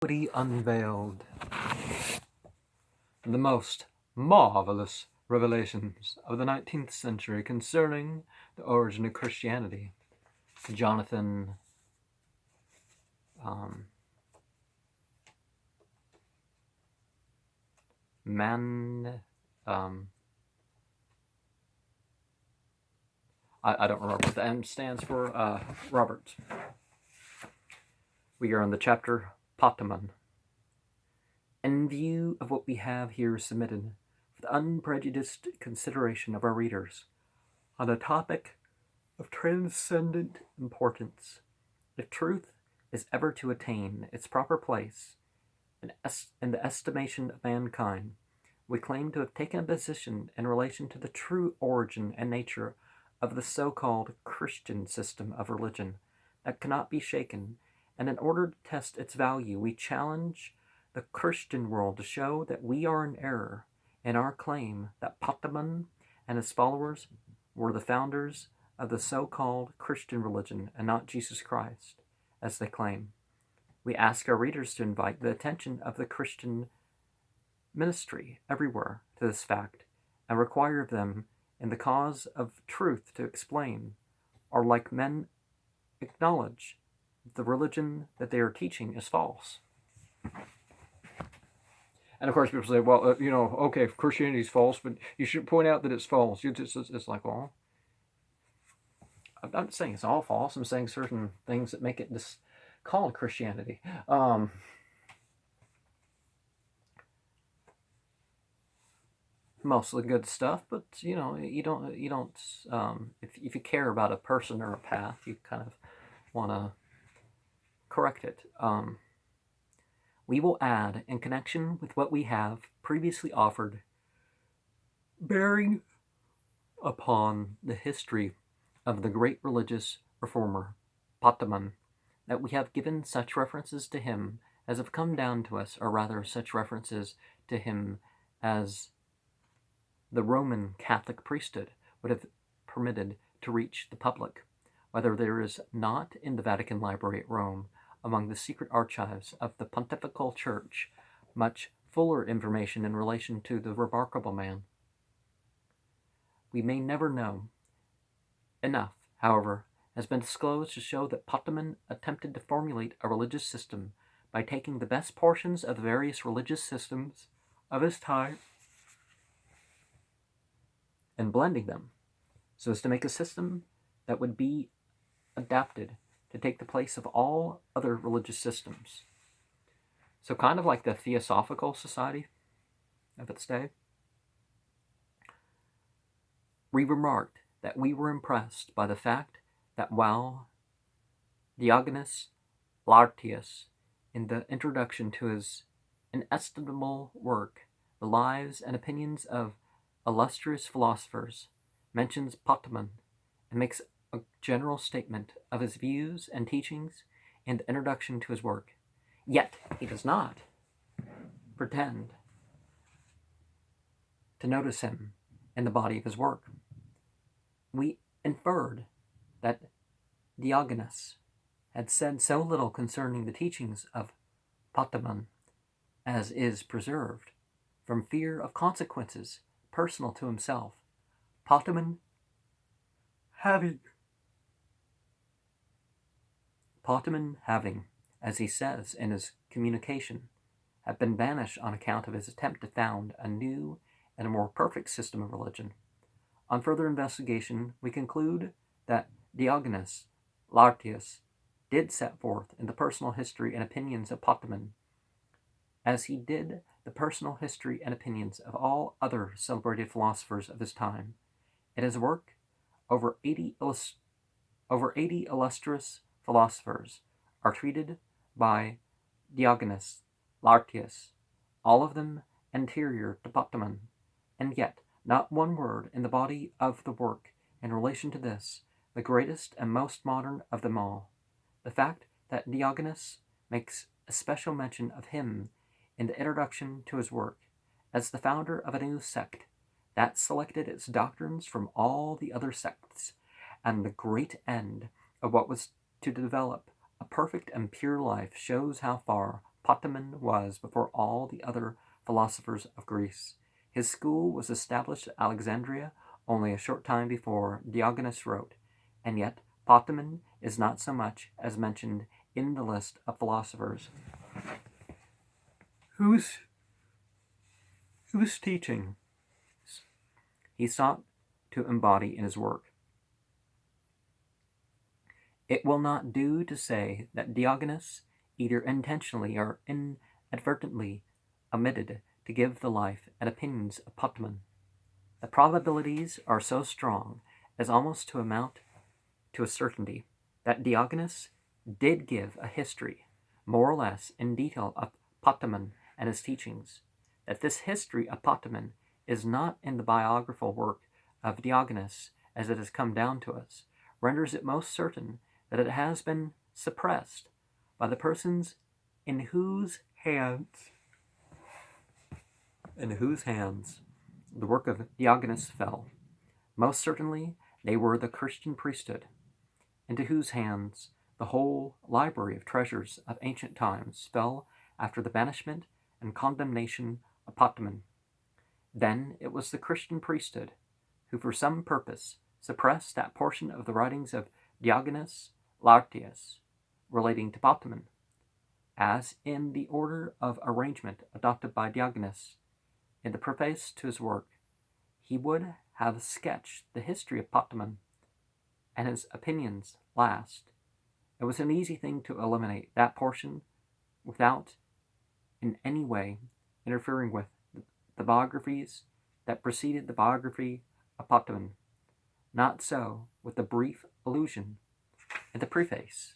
Antiquity Unveiled. The most marvelous revelations of the 19th century concerning the origin of Christianity. Jonathan I don't remember what the M stands for. Robert. We are in the chapter Potamon. In view of what we have here submitted for the unprejudiced consideration of our readers on a topic of transcendent importance, if truth is ever to attain its proper place in the estimation of mankind, we claim to have taken a position in relation to the true origin and nature of the so-called Christian system of religion that cannot be shaken, and in order to test its value, we challenge the Christian world to show that we are in error in our claim that Potamon and his followers were the founders of the so-called Christian religion and not Jesus Christ, as they claim. We ask our readers to invite the attention of the Christian ministry everywhere to this fact, and require of them in the cause of truth to explain, or like men acknowledge the religion that they are teaching is false. And of course people say, well, okay, if Christianity is false, but you should point out that it's false. It's like, well, I'm not saying it's all false. I'm saying certain things that make it called Christianity. Mostly good stuff, but you don't if you care about a person or a path, you kind of want to correct it. We will add, in connection with what we have previously offered, bearing upon the history of the great religious reformer, Potamon, that we have given such references to him as have come down to us, or rather such references to him as the Roman Catholic priesthood would have permitted to reach the public, whether there is not in the Vatican Library at Rome, among the secret archives of the Pontifical Church, much fuller information in relation to the remarkable man. We may never know. Enough, however, has been disclosed to show that Potamon attempted to formulate a religious system by taking the best portions of the various religious systems of his time and blending them so as to make a system that would be adapted to take the place of all other religious systems. So kind of like the Theosophical Society of its day. We remarked that we were impressed by the fact that while Diogenes Laertius, in the introduction to his inestimable work, The Lives and Opinions of Illustrious Philosophers, mentions Potamon and makes a general statement of his views and teachings in the introduction to his work, yet he does not pretend to notice him in the body of his work. We inferred that Diogenes had said so little concerning the teachings of Potamon as is preserved, from fear of consequences personal to himself. Potamon having, as he says in his communication, have been banished on account of his attempt to found a new and a more perfect system of religion. On further investigation, we conclude that Diogenes Laertius did set forth in the personal history and opinions of Potamon, as he did the personal history and opinions of all other celebrated philosophers of his time. In his work, over 80 illustrious philosophers are treated by Diogenes Laertius, all of them anterior to Potamon, and yet not one word in the body of the work in relation to this, the greatest and most modern of them all. The fact that Diogenes makes a special mention of him in the introduction to his work as the founder of a new sect that selected its doctrines from all the other sects, and the great end of what was to develop a perfect and pure life, shows how far Potamon was before all the other philosophers of Greece. His school was established at Alexandria only a short time before Diogenes wrote, and yet Potamon is not so much as mentioned in the list of philosophers whose teaching he sought to embody in his work. It will not do to say that Diogenes either intentionally or inadvertently omitted to give the life and opinions of Potamon. The probabilities are so strong as almost to amount to a certainty that Diogenes did give a history, more or less in detail, of Potamon and his teachings. That this history of Potamon is not in the biographical work of Diogenes as it has come down to us, renders it most certain that it has been suppressed by the persons in whose hands the work of Diogenes fell. Most certainly they were the Christian priesthood, into whose hands the whole library of treasures of ancient times fell after the banishment and condemnation of Potamon. Then it was the Christian priesthood who for some purpose suppressed that portion of the writings of Diogenes Laertius relating to Potamon, as in the order of arrangement adopted by Diogenes in the preface to his work, he would have sketched the history of Potamon and his opinions last. It was an easy thing to eliminate that portion without in any way interfering with the biographies that preceded the biography of Potamon. Not so with the brief allusion in the preface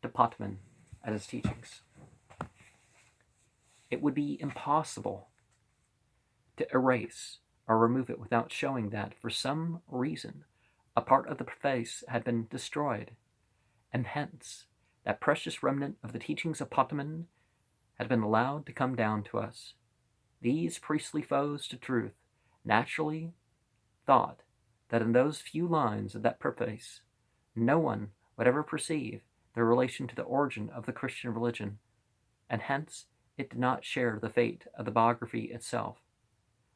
to Potamon and his teachings. It would be impossible to erase or remove it without showing that, for some reason, a part of the preface had been destroyed, and hence that precious remnant of the teachings of Potamon had been allowed to come down to us. These priestly foes to truth naturally thought that in those few lines of that preface no one would ever perceive their relation to the origin of the Christian religion, and hence it did not share the fate of the biography itself.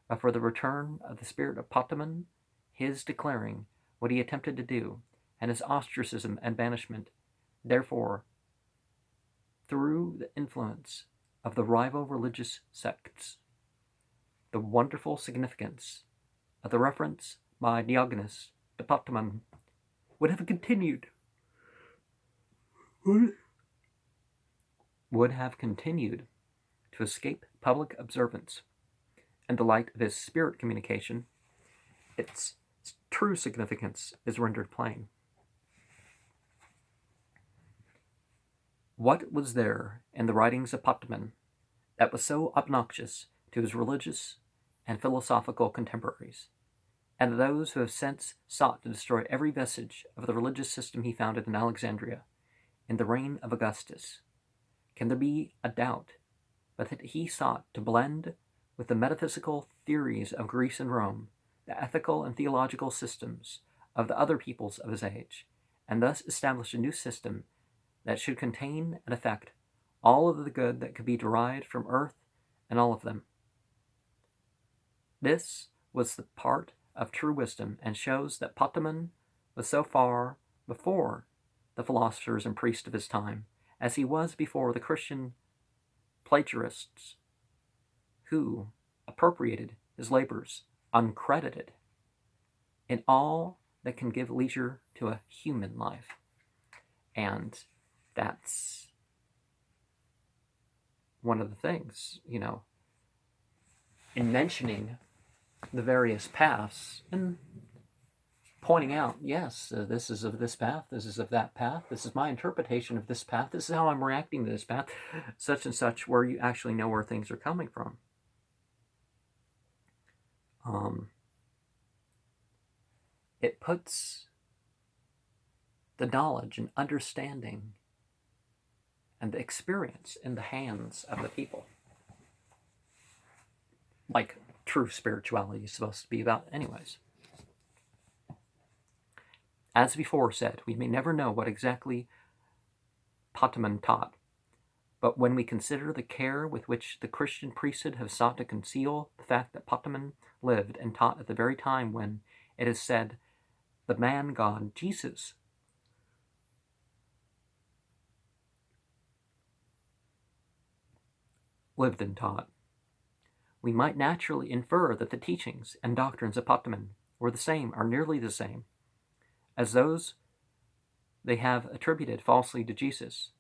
But for the return of the spirit of Potamon, his declaring what he attempted to do, and his ostracism and banishment, therefore, through the influence of the rival religious sects, the wonderful significance of the reference by Diogenes to Potamon would have continued to escape public observance. In the light of his spirit communication, its true significance is rendered plain. What was there in the writings of Potamon that was so obnoxious to his religious and philosophical contemporaries, and to those who have since sought to destroy every vestige of the religious system he founded in Alexandria in the reign of Augustus? Can there be a doubt but that he sought to blend with the metaphysical theories of Greece and Rome the ethical and theological systems of the other peoples of his age, and thus establish a new system that should contain and affect all of the good that could be derived from earth and all of them? This was the part of true wisdom, and shows that Potamon was so far before the philosophers and priests of his time as he was before the Christian plagiarists who appropriated his labors uncredited in all that can give leisure to a human life. And that's one of the things, in mentioning the various paths and pointing out, yes, this is of this path, this is of that path, this is my interpretation of this path, this is how I'm reacting to this path, such and such, where you actually know where things are coming from. It puts the knowledge and understanding and the experience in the hands of the people, like true spirituality is supposed to be about anyways. As before said, we may never know what exactly Potamon taught, But when we consider the care with which the Christian priesthood have sought to conceal the fact that Potamon lived and taught at the very time when, it is said, the man God Jesus lived and taught, we might naturally infer that the teachings and doctrines of Potamon were the same, or nearly the same, as those they have attributed falsely to Jesus.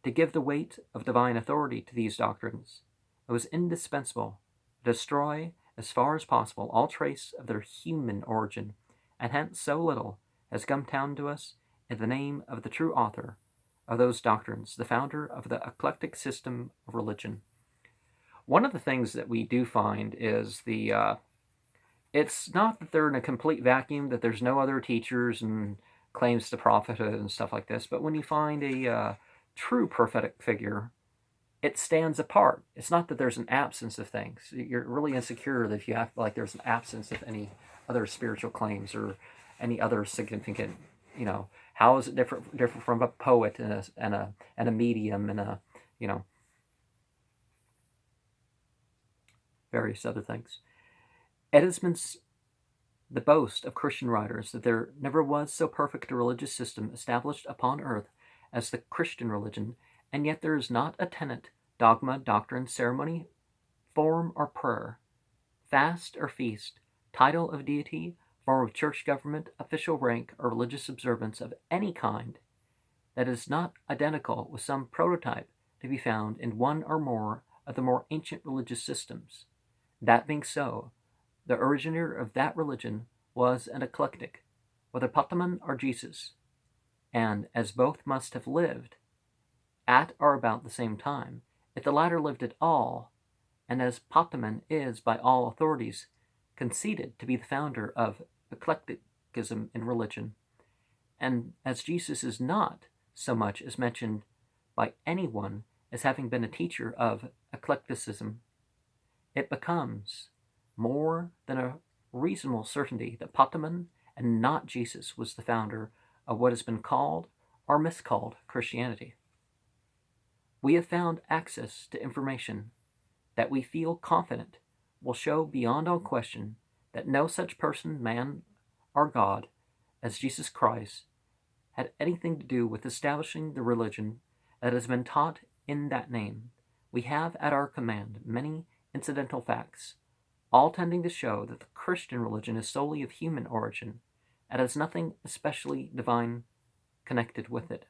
To give the weight of divine authority to these doctrines, it was indispensable to destroy as far as possible all trace of their human origin, and hence so little has come down to us in the name of the true author of those doctrines, the founder of the eclectic system of religion. One of the things that we do find is it's not that they're in a complete vacuum, that there's no other teachers and claims to prophethood and stuff like this, but when you find a true prophetic figure, it stands apart. It's not that there's an absence of things. You're really insecure that if you have, like, there's an absence of any other spiritual claims or any other significant, how is it different from a poet and a medium and a, various other things. It has been the boast of Christian writers that there never was so perfect a religious system established upon earth as the Christian religion, and yet there is not a tenet, dogma, doctrine, ceremony, form, or prayer, fast or feast, title of deity, form of church government, official rank, or religious observance of any kind that is not identical with some prototype to be found in one or more of the more ancient religious systems. That being so, the originator of that religion was an eclectic, whether Potamon or Jesus, and as both must have lived at or about the same time, if the latter lived at all, and as Potamon is by all authorities conceded to be the founder of eclecticism in religion, and as Jesus is not so much as mentioned by anyone as having been a teacher of eclecticism, it becomes more than a reasonable certainty that Potamon and not Jesus was the founder of what has been called or miscalled Christianity. We have found access to information that we feel confident will show beyond all question that no such person, man, or God as Jesus Christ had anything to do with establishing the religion that has been taught in that name. We have at our command many incidental facts, all tending to show that the Christian religion is solely of human origin and has nothing especially divine connected with it.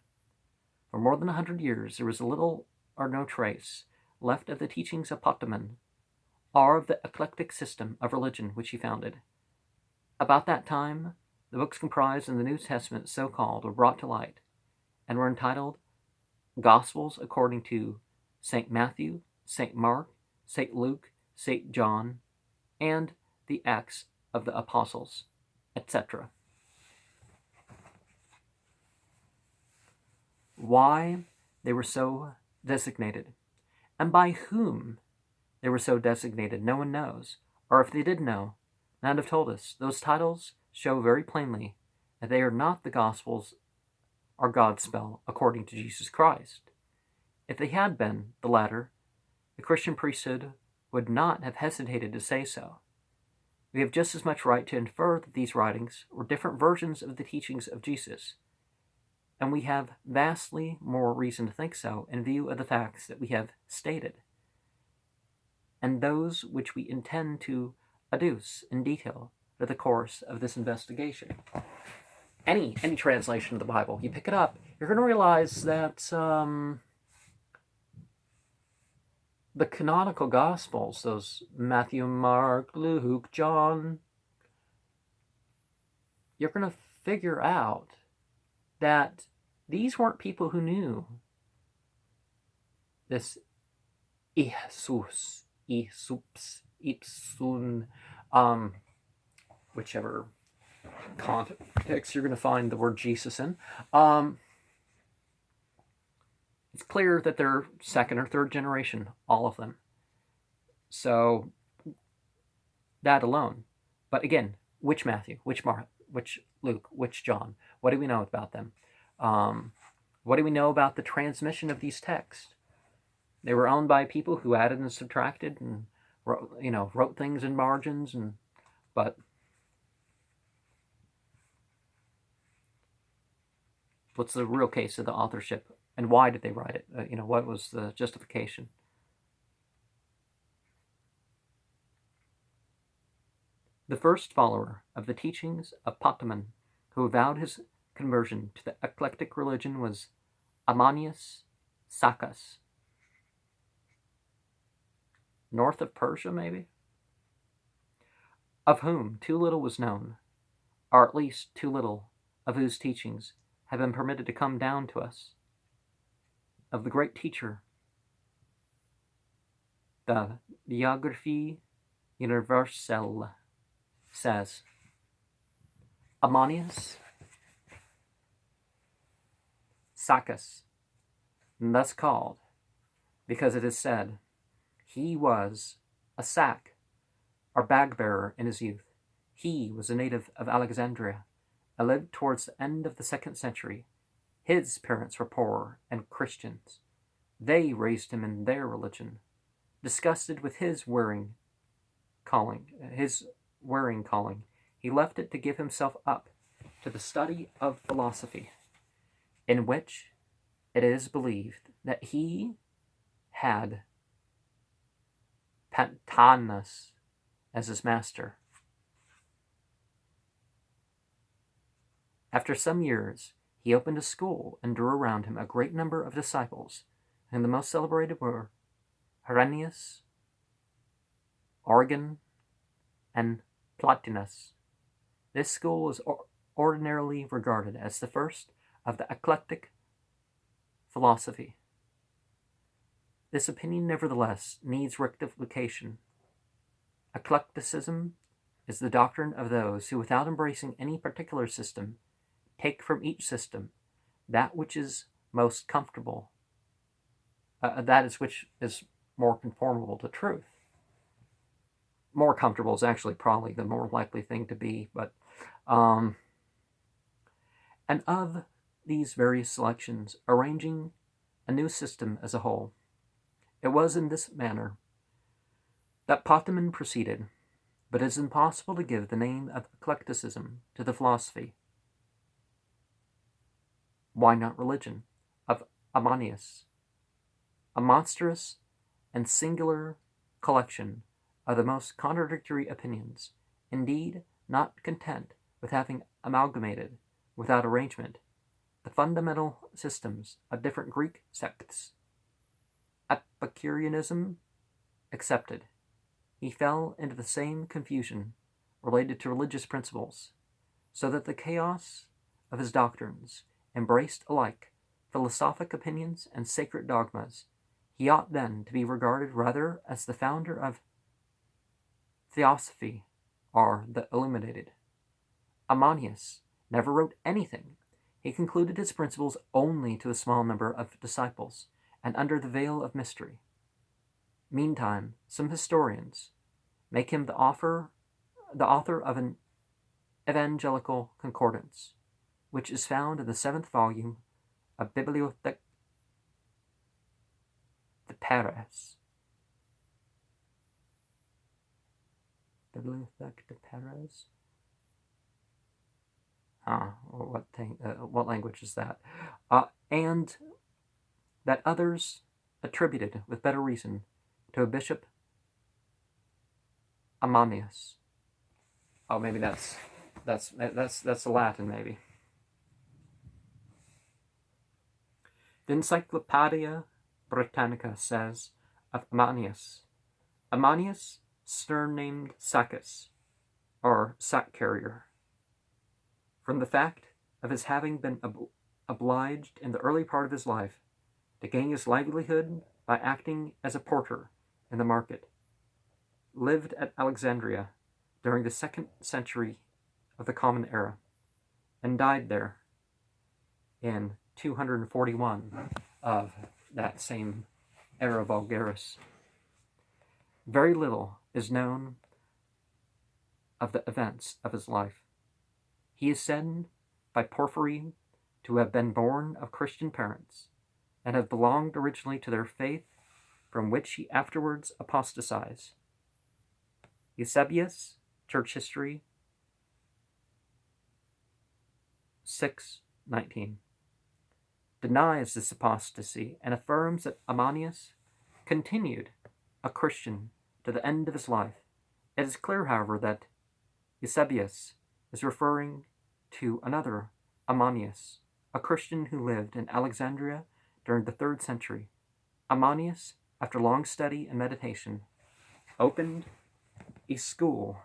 For more than 100 years there was little or no trace left of the teachings of Potamon or of the eclectic system of religion which he founded. About that time, the books comprised in the New Testament, so-called, were brought to light, and were entitled Gospels according to St. Matthew, St. Mark, St. Luke, St. John, and the Acts of the Apostles, etc. Why they were so designated, and by whom they were so designated, no one knows, or if they did know, none have told us. Those titles show very plainly that they are not the Gospels or God's spell according to Jesus Christ. If they had been the latter, the Christian priesthood would not have hesitated to say so. We have just as much right to infer that these writings were different versions of the teachings of Jesus, and we have vastly more reason to think so in view of the facts that we have stated, and those which we intend to adduce in detail for the course of this investigation. Any translation of the Bible, you pick it up, you're going to realize that the canonical Gospels, those Matthew, Mark, Luke, John, you're going to figure out that these weren't people who knew this Jesus, Isups, Ipsun, whichever context you're going to find the word Jesus in. It's clear that they're second or third generation, all of them. So that alone. But again, which Matthew, which Mark, which Luke, which John? What do we know about them? What do we know about the transmission of these texts? They were owned by people who added and subtracted and wrote things in margins, but what's the real case of the authorship, and why did they write it? What was the justification? The first follower of the teachings of Potamon, who avowed his conversion to the eclectic religion, was Ammonius Saccas. North of Persia, maybe? Of whom too little was known, or at least too little of whose teachings have been permitted to come down to us. Of the great teacher, the Biographie Universelle says, Ammonius Saccas, thus called, because it is said, he was a sack, or bag-bearer in his youth. He was a native of Alexandria, and lived towards the end of the 2nd century. His parents were poor and Christians. They raised him in their religion. Disgusted with his wearing calling, he left it to give himself up to the study of philosophy, in which it is believed that he had Potamon as his master. After some years, he opened a school and drew around him a great number of disciples, and the most celebrated were Herennius, Origen, and Plotinus. This school was ordinarily regarded as the first of the eclectic philosophy. This opinion, nevertheless, needs rectification. Eclecticism is the doctrine of those who, without embracing any particular system, take from each system that which is most comfortable, which is more conformable to truth. More comfortable is actually probably the more likely thing to be, but and of these various selections, arranging a new system as a whole. It was in this manner that Potamon proceeded, but it is impossible to give the name of eclecticism to the philosophy. Why not religion? Of Ammonius, a monstrous and singular collection of the most contradictory opinions, indeed not content with having amalgamated, without arrangement, the fundamental systems of different Greek sects, Epicureanism excepted. He fell into the same confusion related to religious principles, so that the chaos of his doctrines embraced alike philosophic opinions and sacred dogmas. He ought then to be regarded rather as the founder of Theosophy, or the illuminated. Ammonius never wrote anything. He concluded his principles only to a small number of disciples, and under the veil of mystery. Meantime, some historians make him the author of an evangelical concordance, which is found in the 7th volume of Bibliothèque de Paris. Bibliothèque de Paris? What language is that? And that others attributed, with better reason, to a bishop Ammonius. Oh, maybe that's the Latin, maybe. The Encyclopaedia Britannica says of Ammonius, surnamed Saccas, or sack carrier, from the fact of his having been obliged in the early part of his life to gain his livelihood by acting as a porter in the market, lived at Alexandria during the 2nd century of the Common Era, and died there in 241 of that same Era Vulgaris. Very little is known of the events of his life. He is said by Porphyry to have been born of Christian parents, and have belonged originally to their faith from which he afterwards apostatized. Eusebius, Church History 6:19, denies this apostasy and affirms that Ammonius continued a Christian to the end of his life. It is clear, however, that Eusebius is referring to another Ammonius, a Christian who lived in Alexandria during the 3rd century. Ammonius, after long study and meditation, opened a school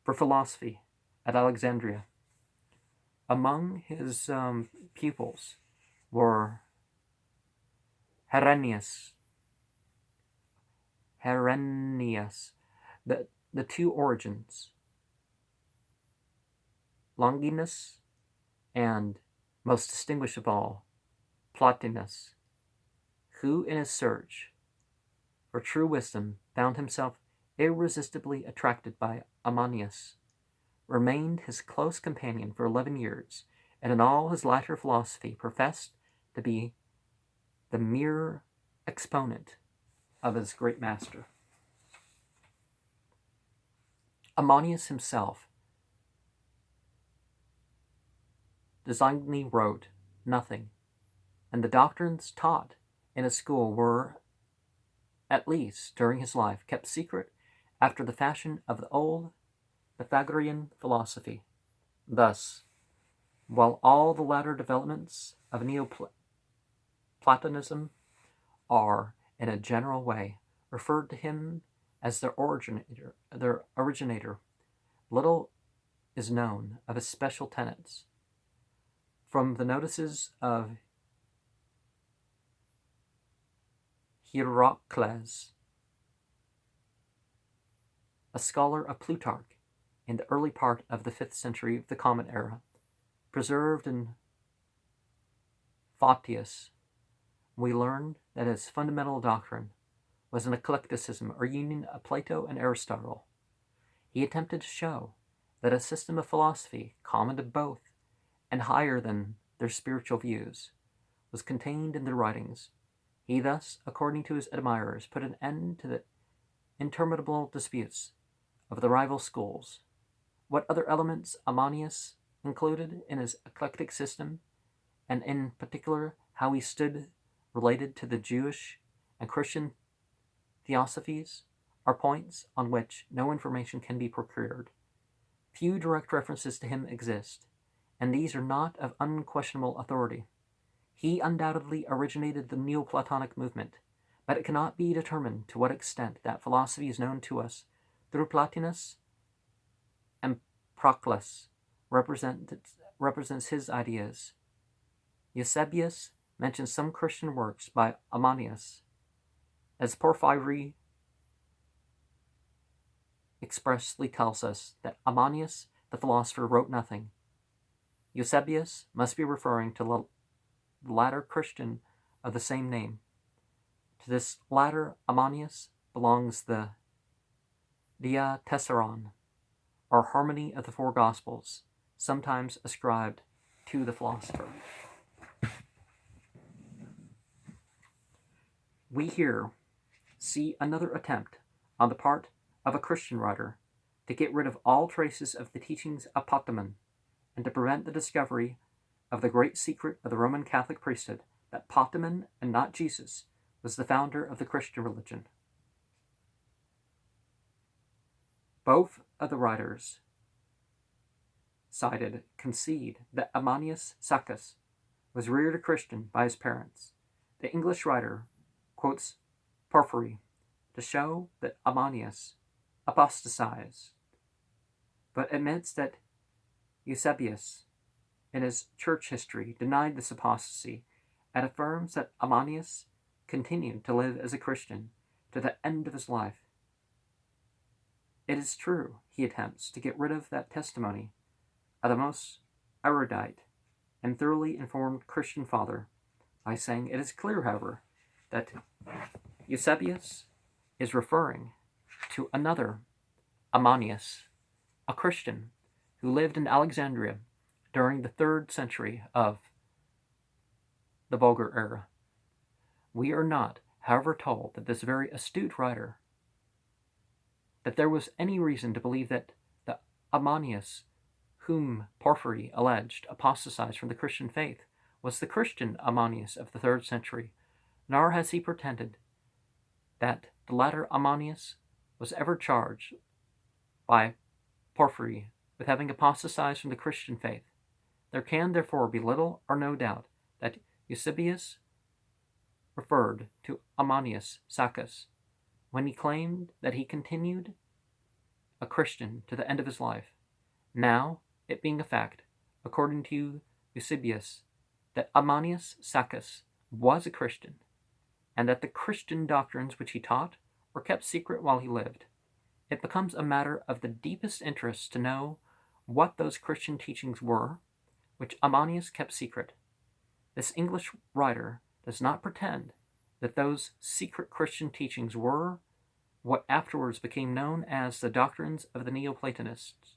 for philosophy at Alexandria. Among his pupils were Herennius, the two Origins, Longinus, and, most distinguished of all, Plotinus, who in his search for true wisdom found himself irresistibly attracted by Ammonius, remained his close companion for 11 years, and in all his latter philosophy professed to be the mere exponent of his great master. Ammonius himself designedly wrote nothing, and the doctrines taught in his school were, at least during his life, kept secret after the fashion of the old Pythagorean philosophy. Thus, while all the latter developments of Neoplatonism are, in a general way, referred to him as their originator, little is known of his special tenets. From the notices of Hierocles, a scholar of Plutarch in the early part of the 5th century of the Common Era, preserved in Photius, we learn that his fundamental doctrine was an eclecticism or union of Plato and Aristotle. He attempted to show that a system of philosophy common to both and higher than their spiritual views was contained in their writings. He thus, according to his admirers, put an end to the interminable disputes of the rival schools. What other elements Ammonius included in his eclectic system, and in particular how he stood related to the Jewish and Christian theosophies, are points on which no information can be procured. Few direct references to him exist, and these are not of unquestionable authority. He undoubtedly originated the Neoplatonic movement, but it cannot be determined to what extent that philosophy is known to us through Plotinus and Proclus represents his ideas. Eusebius mentions some Christian works by Ammonius, as Porphyry expressly tells us that Ammonius the philosopher wrote nothing. Eusebius must be referring to the latter Christian of the same name. To this latter Ammonius belongs the Diatessaron, or Harmony of the Four Gospels, sometimes ascribed to the philosopher. We here see another attempt on the part of a Christian writer to get rid of all traces of the teachings of Potamon and to prevent the discovery of the great secret of the Roman Catholic priesthood, that Potamon, and not Jesus, was the founder of the Christian religion. Both of the writers cited concede that Ammonius Saccas was reared a Christian by his parents. The English writer quotes Porphyry to show that Ammonius apostatized, but admits that Eusebius, in his church history, denied this apostasy and affirms that Ammonius continued to live as a Christian to the end of his life. It is true he attempts to get rid of that testimony of the most erudite and thoroughly informed Christian father by saying it is clear, however, that Eusebius is referring to another Ammonius, a Christian who lived in Alexandria during the 3rd century of the Vulgar era. We are not, however, told that this very astute writer, that there was any reason to believe that the Ammonius, whom Porphyry alleged apostatized from the Christian faith, was the Christian Ammonius of the 3rd century, nor has he pretended that the latter Ammonius was ever charged by Porphyry with having apostatized from the Christian faith. There can therefore be little or no doubt that Eusebius referred to Ammonius Saccas when he claimed that he continued a Christian to the end of his life. Now, it being a fact, according to Eusebius, that Ammonius Saccas was a Christian, and that the Christian doctrines which he taught were kept secret while he lived, it becomes a matter of the deepest interest to know what those Christian teachings were which Ammonius kept secret. This English writer does not pretend that those secret Christian teachings were what afterwards became known as the doctrines of the Neoplatonists.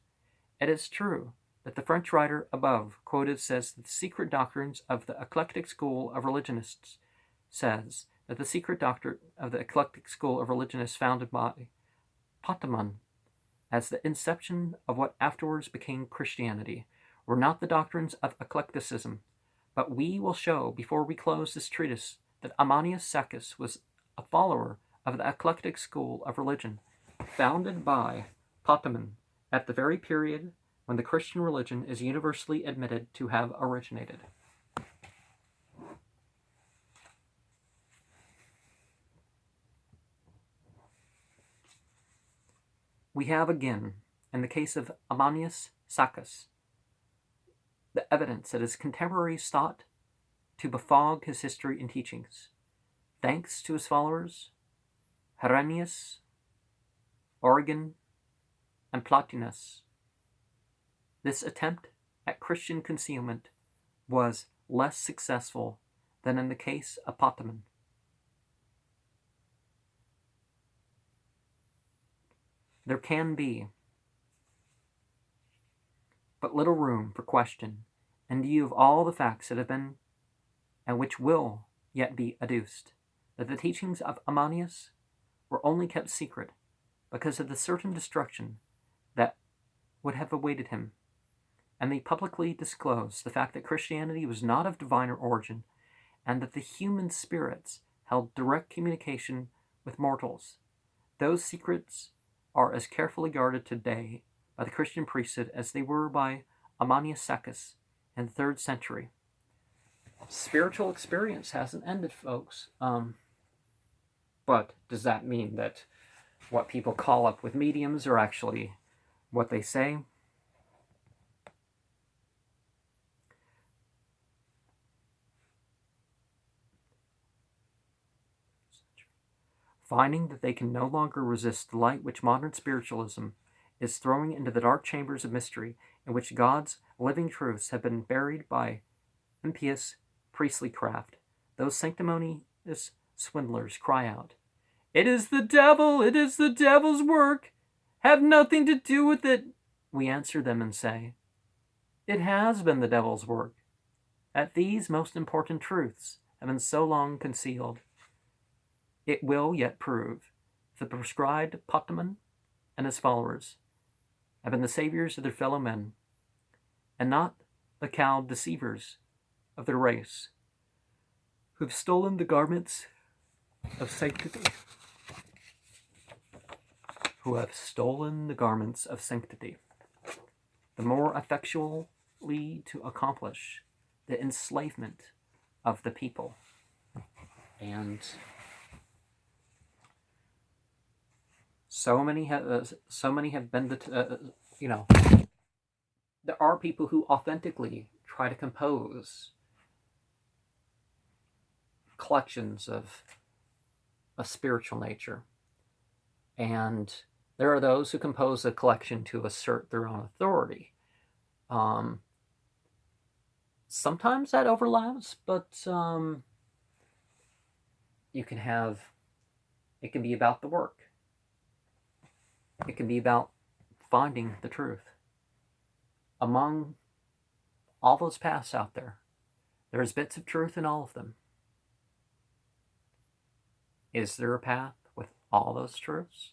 It is true that the French writer above quoted says that the secret doctrines of the eclectic school of religionists says that the secret doctrine of the eclectic school of religionists founded by Potamon as the inception of what afterwards became Christianity were not the doctrines of eclecticism, but we will show before we close this treatise that Ammonius Saccas was a follower of the eclectic school of religion founded by Potamon at the very period when the Christian religion is universally admitted to have originated. We have again, in the case of Ammonius Saccas, the evidence that his contemporaries sought to befog his history and teachings. Thanks to his followers, Hieronymus, Origen, and Plotinus, this attempt at Christian concealment was less successful than in the case of Potamon. There can be but little room for question in view of all the facts that have been and which will yet be adduced, that the teachings of Ammonius were only kept secret because of the certain destruction that would have awaited him, and they publicly disclosed the fact that Christianity was not of diviner origin, and that the human spirits held direct communication with mortals. Those secrets are as carefully guarded today by the Christian priesthood as they were by Ammonius Saccas in the 3rd century. Spiritual experience hasn't ended, folks. But does that mean that what people call up with mediums are actually what they say? Finding that they can no longer resist the light which modern spiritualism is throwing into the dark chambers of mystery in which God's living truths have been buried by impious priestly craft, those sanctimonious swindlers cry out, "It is the devil! It is the devil's work! Have nothing to do with it!" We answer them and say, it has been the devil's work, that these most important truths have been so long concealed. It will yet prove that the prescribed Potamon and his followers have been the saviors of their fellow men, and not the cowed deceivers of their race, who've stolen the garments of sanctity. Who have stolen the garments of sanctity, the more effectually to accomplish the enslavement of the people. And so many have been there are people who authentically try to compose collections of a spiritual nature, and there are those who compose a collection to assert their own authority. Sometimes that overlaps, but it can be about the work. It can be about finding the truth. Among all those paths out there, there's bits of truth in all of them. Is there a path with all those truths?